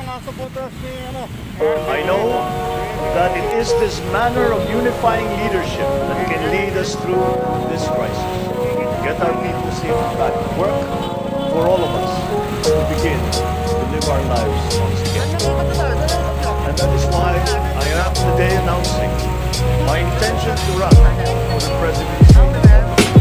I know that it is this manner of unifying leadership that can lead us through this crisis. Get our people safely back. Work for all of us to begin to live our lives once again. And that is why I am today announcing my intention to run for the presidency.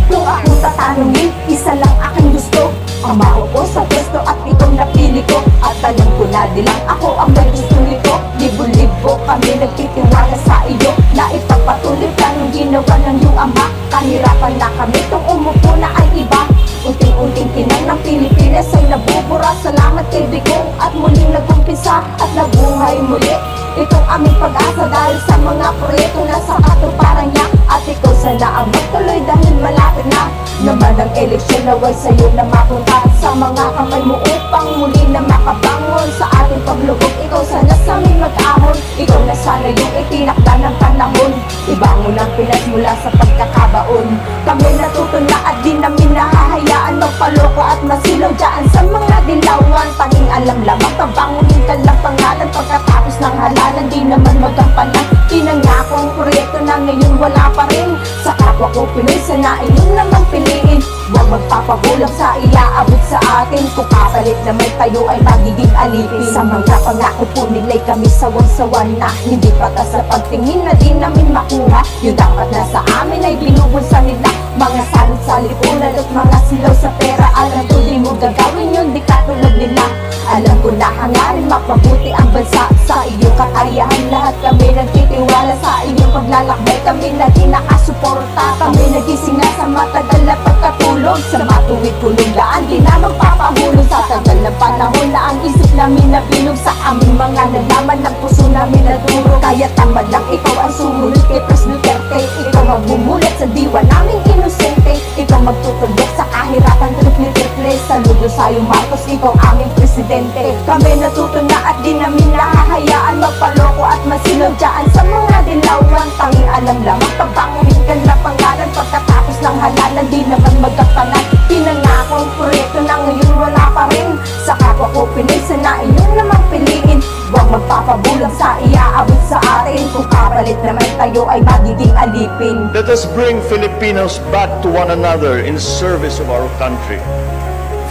Kung ako tatanungin, isa lang aking gusto, ang maupo sa pwesto at itong napili ko. At alam ko na di lang ako ang may gusto nito. Libo-libo kami nagtitiwala sa iyo na ipagpatuloy ka nung ginawa ng iyong ama. Kahirapan na kami itong umupo na ay iba. Unting-unting kinang ng Pilipinas ay nabubura. Salamat kay Digong at muling nag-umpisa at nabuhay muli. Itong aming pag-asa dahil sa mga proyekto na sa katuparan niya. At ikaw sana ang magtuloy dahil malapit na naman ang eleksyon, naway sa'yo na mapunta sa mga kamay mo upang muli na makabangon sa ating paglubog. Ikaw sana sa aming mag-ahon, ikaw na sana yung itinakda ng panahon. Ibangon ang Pinas mula sa pagkakabaon. Kami natuto na at di namin nahahayaan magpaloko at masilaw dyan sa mga dilawan. Tanging alam lamang pabangunin ka lang pangalan pagkatapos ng halalan, di naman magampanan. Pinangako ang proyekto na ngayon wala pa rin. Sa kapwa ko Pinoy sana inyong naman piliin. Huwag magpapagulang sa iaabot sa atin. Kung kapalit naman tayo ay magiging alipin. Sa mga pangako po nila'y kami sawang-sawan na hindi patas sa pagtingin na di namin makuha. Yung dapat na sa amin ay binubulsa nila. Mga salot sa lipunan at mga silaw sa pera. Alam ko di mo gagawin yun, di katulad nila. Alam ko na hangarin mapabuti ang bansa. Sa iyong kakayahan lahat kami nagtitiwala. Sa iyong paglalakbay kami naging nakasuporta. Kami nagising na sa matagal na pagkatulog. Sa matuwid punong daan di na magpapahulog. Sa tagal na panahon na ang isip namin nabilog. Sa aming mga nalaman ng puso namin naduro. Kaya tamad lang ikaw ang sumunod kay Pres Duterte. Ikaw magbumulat sa diwa naming inosente. Ikaw magtutugok sa kahirapan triple-triple. Saludo sa'yo Marcos, ikaw aming presidente. Kami natuto na at di namin nahahayaan magpaloko at masilaw dyan sa mga dilawan. Tanging alam lamang pabangunin ka na pangalan pagkatapos ng halalan, di naman magkapanan. Pinangako ang proyekto na ngayon wala pa rin. Sa kapwa ko Pinoy sana inyong namang piliin. Huwag magpapabulang sa iaabot sa atin. Kung kapalit naman tayo ay magiging alipin. Let us bring Filipinos back to one another in service of our country,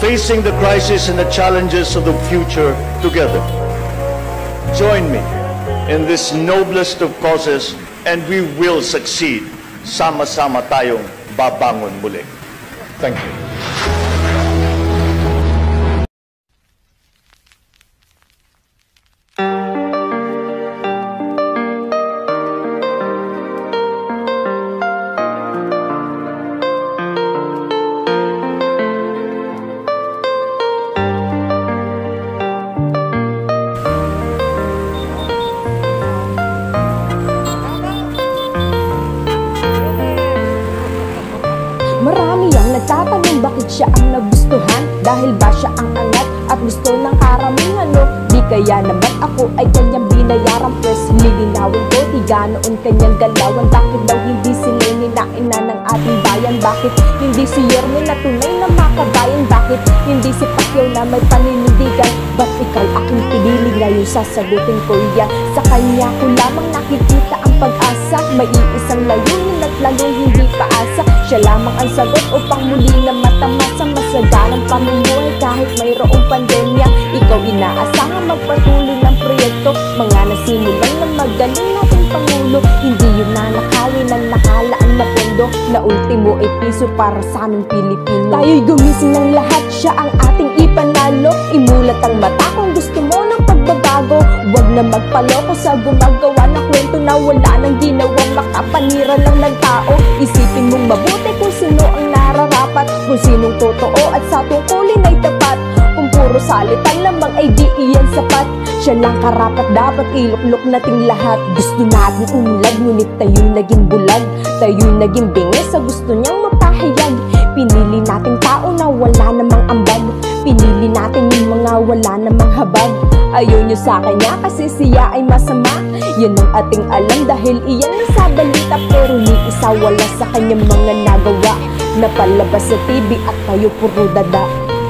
facing the crisis and the challenges of the future together. Join me in this noblest of causes and we will succeed. Sama-sama tayong babangon muli. Thank you. Marami ang nagtatanong bakit siya ang nagustuhan. Dahil ba siya ang angat at gusto ng karamihan, no? Di kaya naman ako ay kanyang binayaran. Pres, lilinawin ko, di ganoon kanyang galawan. Bakit daw hindi sila ninaina ng ating bayan? Bakit hindi si Yorme na tunay na makabayan? Bakit hindi si Pacquiao na may paninindigan? Ba't ikaw aking pinili? Ngayon sasagutin ko yan. Sa kanya ko lamang nakikita ang pag-asa. May iisang layunin at lalong hindi paasa. Siya lamang ang sagot upang muli na matamasa masaganang pamumuhay kahit mayroong pandemya. Ikaw inaasahan magpatuloy ng proyekto, mga nasimulan na magaling nating Pangulo. Hindi yun na nakawin ang nakalaan na pondo, na ultimo ay piso para sa aming Pilipino. Tayo'y gumising ng lahat, siya ang ating ipanalo. Imulat ang mata kung gusto mo ng pagbabago. Huwag na magpaloko sa gumagawa ng kwento na wala nang ginawang makapanira lang ng tao. Isipin mong mabuti kung sino ang nararapat, kung sinong totoo at sa tungkulin ay tapat. Kung puro salitan lamang ay di iyan sapat. Siya lang karapat, dapat iluklok nating lahat. Gusto natin umunlad, ngunit tayo'y naging bulag. Tayo'y naging bingi sa gusto niyang mapahayag. Pinili nating tao na wala namang ambag. Pinili natin yung mga wala namang habag. Ayaw niyo sa kanya kasi siya ay masama. Yan ang ating alam dahil iyan na sa balita. Pero ni isa wala sa kanyang mga nagawa. Napalabas sa TV at tayo puro dada.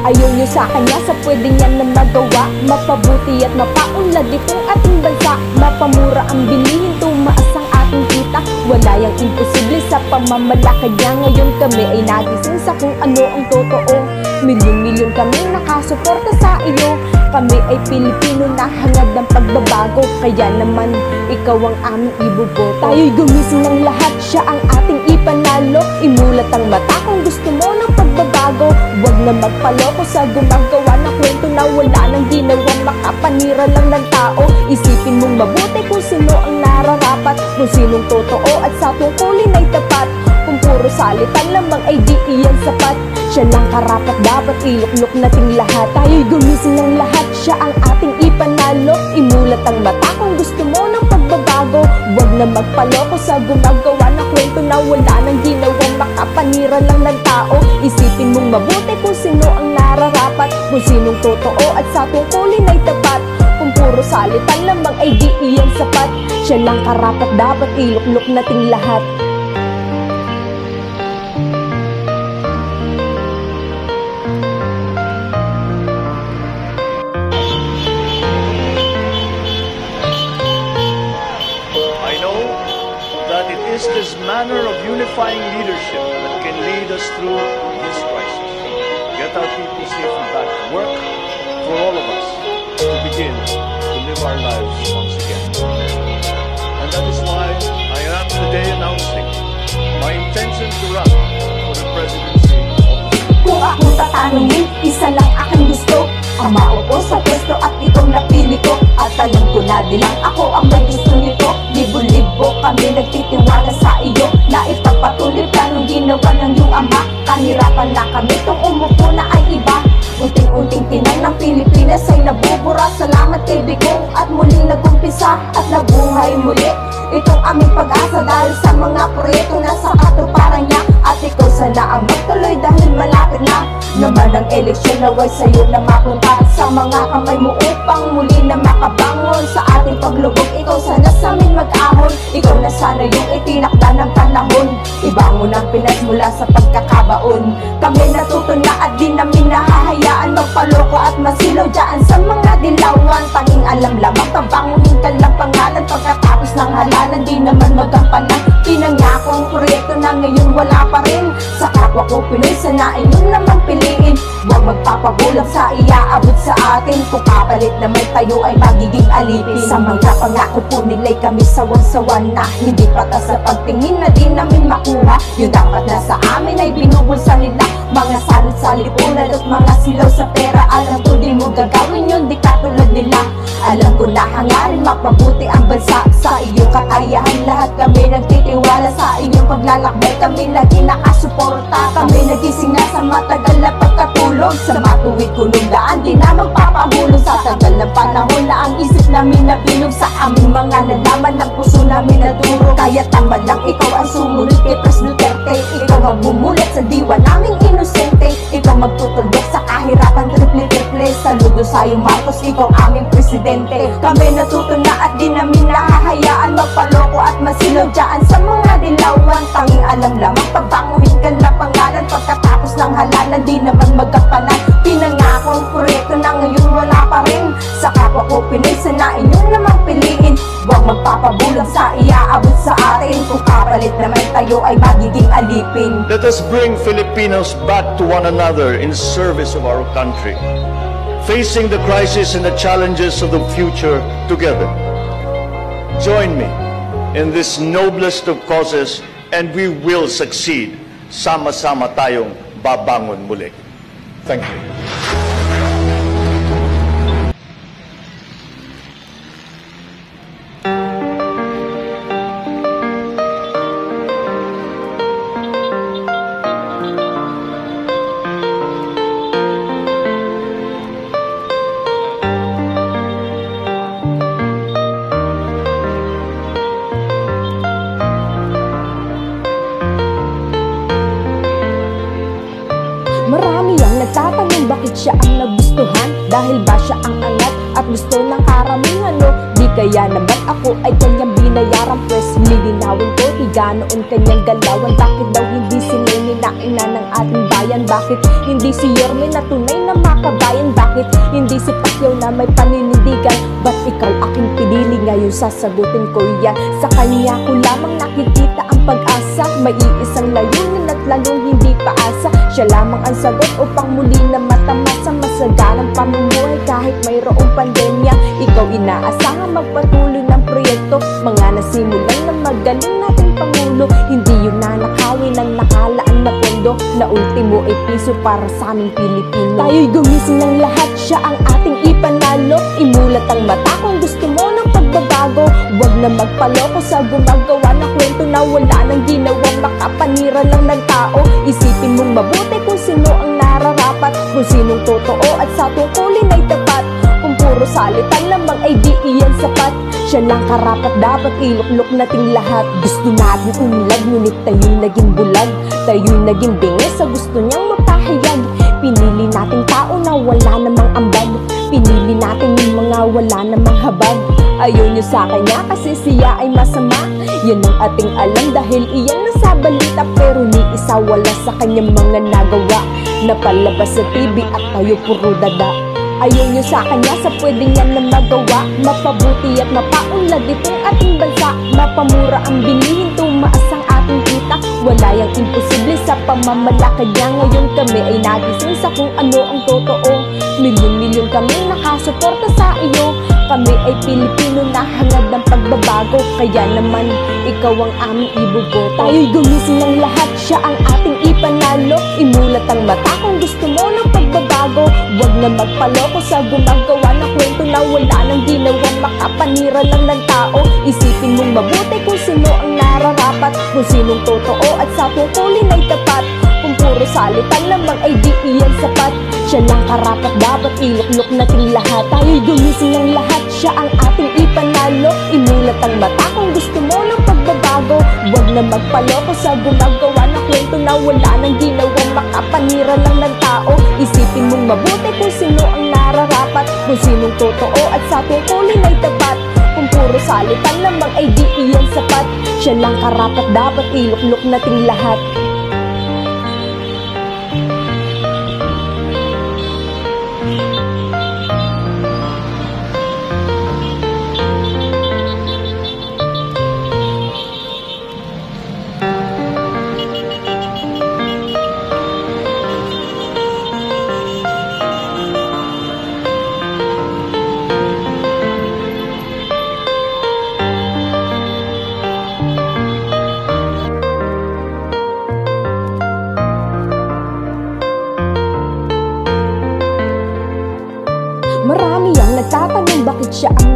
Ayaw nyo sa kanya sa pwede niya na magawa. Mapabuti at mapaunlad itong ating bansa. Mapamura ang bilihin, tumaas ang ating kita. Wala yang imposible sa pamamalakad niya. Ngayon kami ay nagising sa kung ano ang totoo. Milyon-milyon kami nakasuporta sa iyo. Kami ay Pilipino na hangad ng pagbabago. Kaya naman ikaw ang aming ibuboto. Tayo'y gumising ng lahat, siya ang ating ipanalo. Imulat ang mata kung gusto mo ng pagbabago. Huwag na magpaloko sa gumagawa ng kwento na wala nang ginawang makapanira lang ng tao. Isipin mong mabuti kung sino ang nararapat, kung sinong totoo at sa tungkulin ay tapat. Kung puro salitan lamang ay di iyan sapat. Siya lang karapat, dapat iluklok nating lahat. Tayo'y gumising ng lahat, siya ang ating ipanalo. Imulat ang mata kung gusto mo ng pagbabago. Huwag na magpaloko sa gumagawa ng kwento na wala nang ginawang makapanira lang ng tao. Isipin mong mabuti kung sino ang nararapat, kung sinong totoo at sa tungkulin ay tapat. Kung puro salitan lamang ay di iyan sapat. Siya lang karapat, dapat iluklok nating lahat. It is this manner of unifying leadership that can lead us through this crisis. Get our people safely back to work for all of us to begin to live our lives once again. And that is why I am today announcing my intention to run for the presidency of the Philippines. Kung akong tatanungin, isa lang aking gusto, ang maupo sa pwesto at itong napili ko. At alam ko na di lang ako ang may gusto nito. Libo-libo kami nagtitiwala sa iyo na ipagpatuloy planong ginawa ng iyong ama. Kahirapan na kami tong umupo na ay iba. Unting-unting tinay ng Pilipinas ay nabubura. Salamat kay Bigong at muling nagumpisa at nabuhay muli. Itong aming pag-asa dahil sa mga proyekto na sa katuparan niya. At ikaw sana ang magtuloy dahil malapit na naman ang eleksyon, naway sa'yo na mapunta sa mga kamay mo upang muli na makabangon sa ating paglubog. Ikaw sana sa amin mag-ahon, ikaw na sana yung itinakda ng panahon. Ibangon ang Pinas mula sa pagkakabaon. Kami natuto na at di namin nahahayaan magpaloko at masilaw dyan sa mga dilawan. Tanging alam lamang tabanguhin ka lang pangalan. Pagkatapos ng halalan di naman magampanan. Pinangako ang proyekto na ngayon wala pa rin. Sa kapwa ko Pinoy sana inyong naman piliin. Huwag magpapabulang sa iaabot sa atin. Kung kapalit naman tayo ay magiging alipin. Sa mga pangako po nila'y kami sawang-sawan na hindi patas sa pagtingin na di namin makuha. Yung dapat na sa amin ay binubulsa nila. Mga salot sa lipunan at mga silaw sa pera. Alam ko di mo gagawin yun, di katulad nila. Alam ko na hangarin mapabuti ang bansa. Sa iyong kakayahan lahat kami nagtitiwala. Sa iyong paglalakbay kami lagi nakasuporta. Kami nagising na sa matagal na pagkatulog. Sa matuwid kulong daan di na magpapahulog. Sa tagal ng panahon na ang isip namin nabilog. Sa aming mga nalaman ng puso namin naduro. Kaya tama lang ikaw ang sumunod kay Pres Duterte. Ikaw ang bumulat sa diwa naming inosente. Ikaw magtutulog sa kahirapan triple-triple. Saludo sa'yo Marcos, ikaw aming presidente. Kami natuto na at di namin nahahayaan magpaloko at masilaw dyan sa mga dilawan. Tanging alam lamang pabanguhin ka na pangalan. Pagkatapos ng halalan di naman magkapanan. Pinangako ang proyekto na ngayon wala pa rin. Sa kapwa ko Pinoy sana inyong namang piliin. Huwag magpapabulang sa iaabot sa atin. Kung kapalit naman tayo ay magiging alipin. Let us bring Filipinos back to one another in service of our country, facing the crisis and the challenges of the future together. Join me in this noblest of causes and we will succeed. Sama-sama tayong babangon muli. Thank you. Marami ang nagtatanong bakit siya ang nagustuhan. Dahil ba siya ang angat at gusto ng karamihan no? Di kaya Kaya naman ako ay kanyang binayaran. Pwes lilinawin ko, higa noon kanyang galawan. Bakit daw hindi si Lenny na ina ng ating bayan? Bakit hindi si Yorme na tunay na makabayan? Bakit hindi si Pacquiao na may paninindigan? Ba't ikaw aking pinili? Ngayon sasagutin ko yan. Sa kanya ko lamang nakikita ang pag-asa. May iisang layunin at lalong hindi paasa. Siya lamang ang sagot upang muli na matamasa masagalang pamumuhay kahit mayroong pandemya. Ikaw inaasahan magpatuloy ng proyekto, mga nasimulan na magaling nating Pangulo. Hindi yun na nakawin ng nakalaan na pondo, na ultimo ay piso para sa aming Pilipino. Tayo'y gumising ng lahat, siya ang ating ipanalo. Imulat ang mata kung gusto mo ng pagbabago. Huwag na magpaloko sa gumagawa ng kwento na wala nang ginawang makapanira lang ng tao. Isipin mong mabuti kung sino ang nararapat, kung sinong totoo at sa tungkulin ay tapat. Kung puro salitan lamang ay di iyan sapat. Siya lang karapat dapat iluklok nating lahat. Gusto natin umunlad ngunit tayo'y naging bulag. Tayo'y naging bingis sa gusto niyang mapahayag. Pinili nating tao na wala namang ambag. Pinili natin yung mga wala namang habag. Ayaw niyo sa kanya kasi siya ay masama. Yan ang ating alam dahil iyan nasa balita. Pero ni isa wala sa kanyang mga nagawa. Napalabas sa TV at tayo puro dada. Ayaw niyo sa kanya sa pwede niya na magawa. Mapabuti at mapaunlad itong ating bansa. Mapamura ang bilihin, tumaas ang ating kita. Wala yang imposible sa pamamalakad niya. Ngayon kami ay nagising sa kung ano ang totoo. Milyon-milyon kami nakasuporta sa iyo. Kami ay Pilipino na hangad ng pagbabago. Kaya naman ikaw ang aming ibuboto. Tayo'y gumising ng lahat, siya ang ating ipanalo. Imulat ang mata kung gusto mo ng pagbabago. Huwag na magpaloko sa gumagawa ng kwento na wala nang ginawang makapanira lang ng tao. Isipin mong mabuti kung sino ang nararapat, kung sinong totoo at sa tungkulin ay tapat. Kung puro salitan lamang ay di iyan sapat. Siya lang karapat dapat iluklok nating lahat. Tayo'y gumising ng lahat, siya ang ating ipanalo. Imulat ang mata kung gusto mo ng pagbabago. Huwag na magpaloko sa gumagawa ng kwento na wala nang ginawang makapanira lang ng tao. Isipin mong mabuti kung sino ang nararapat, kung sinong totoo at sa tungkulin ay tapat. Kung puro salitan lamang ay di iyan sapat. Siya lang karapat dapat iluklok nating lahat. Marami ang nagtatanong bakit siya ang